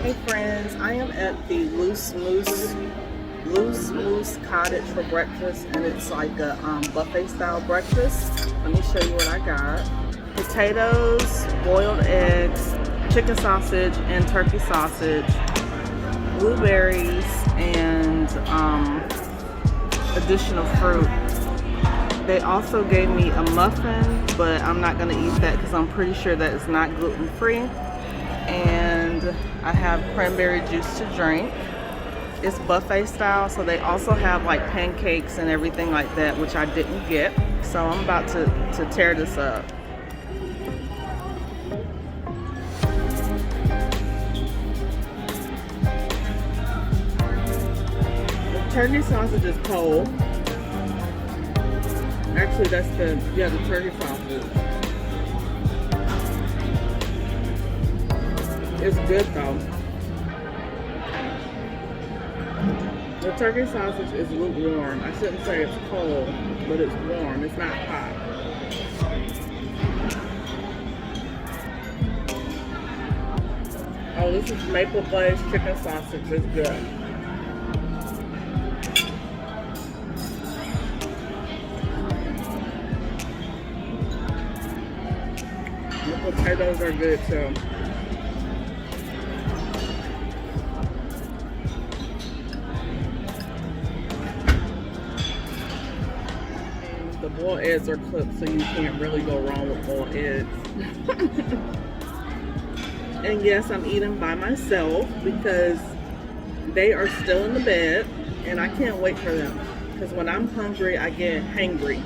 Hey friends, I am at the Loose Moose Cottage for breakfast, and it's like a buffet style breakfast. Let me show you what I got. Potatoes, boiled eggs, chicken sausage and turkey sausage, blueberries, and additional fruit. They also gave me a muffin, but I'm not going to eat that because I'm pretty sure that it's not gluten free. And I have cranberry juice to drink. It's buffet style, so they also have like pancakes and everything like that, which I didn't get. So I'm about to tear this up. The turkey sausage is cold. Actually, that's the turkey sausage. It's good though. The turkey sausage is lukewarm. I shouldn't say it's cold, but it's warm. It's not hot. Oh, this is maple glazed chicken sausage. It's good. The potatoes are good too. The boiled eggs are cooked, so you can't really go wrong with boiled eggs. And yes, I'm eating by myself because they are still in the bed, and I can't wait for them. Because when I'm hungry, I get hangry.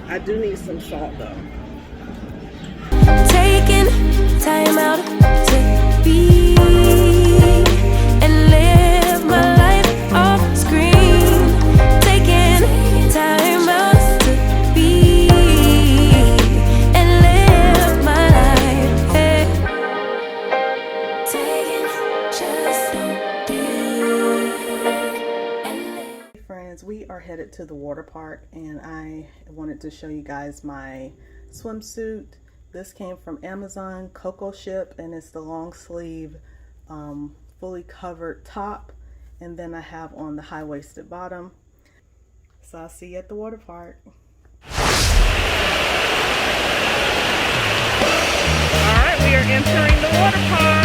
I do need some salt though. Taking time out to be and live my life off screen. Taking time out to be and live my life. Hey. Taking just so deep. Friends, we are headed to the water park, and I wanted to show you guys my swimsuit. This came from Amazon, Coco Ship, and it's the long sleeve, fully covered top, and then I have on the high-waisted bottom. So I'll see you at the water park. All right, we are entering the water park.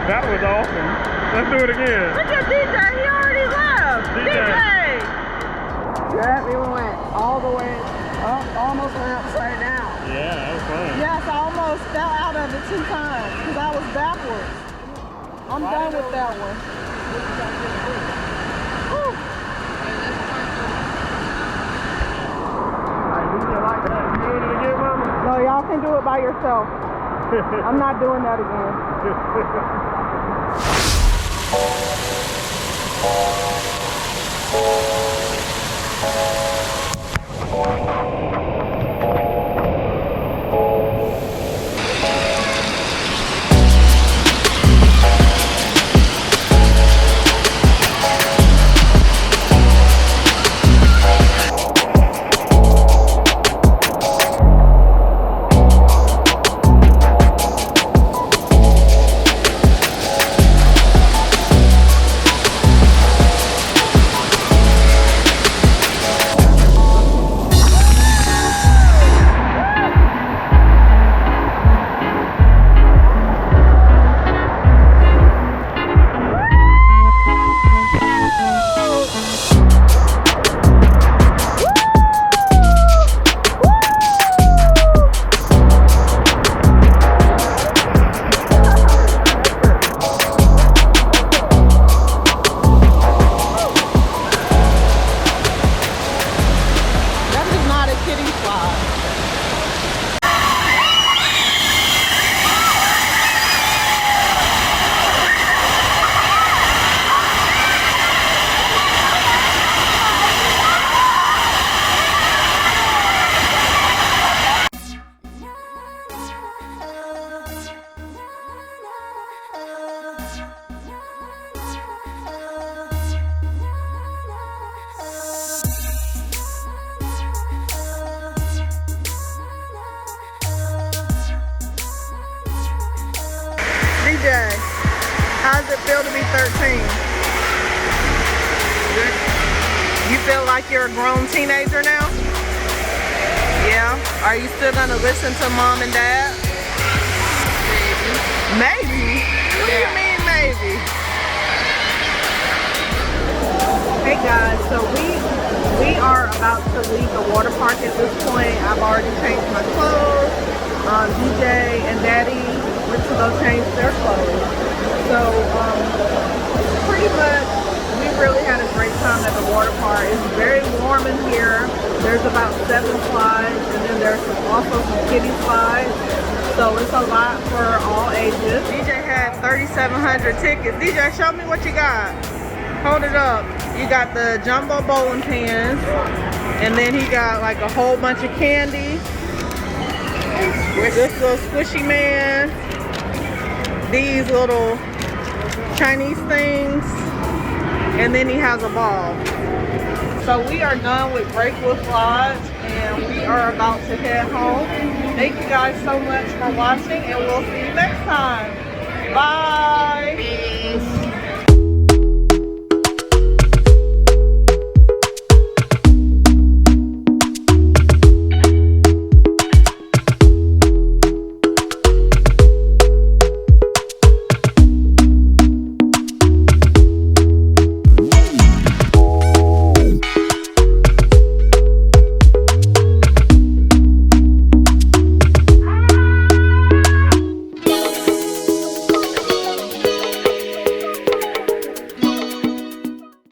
That was awesome. Let's do it again. Look at DJ, he already left. DJ. Yeah, we went all the way up, almost went upside down. Yeah, that was fun. Yes, I almost fell out of it 2 times because I was backwards. I'm done with that one. Whew. No, y'all can do it by yourself. I'm not doing that again. DJ, how does it feel to be 13? You feel like you're a grown teenager now? Yeah? Are you still gonna listen to mom and dad? Maybe? What do you mean maybe? Hey guys, so we are about to leave the water park at this point. I've already changed my clothes. DJ and Daddy went to go change their clothes. So pretty much we really had a great time at the water park. It's very warm in here. There's about 7 slides, and then there's also some kiddie slides. So it's a lot for all ages. DJ had 3,700 tickets. DJ, show me what you got. Hold it up. You got the jumbo bowling pins, and then he got like a whole bunch of candy. This little squishy man. These little Chinese things, and then he has a ball. So we are done with Breakwood Lodge, and we are about to head home. Thank you guys so much for watching, and we'll see you next time. Bye.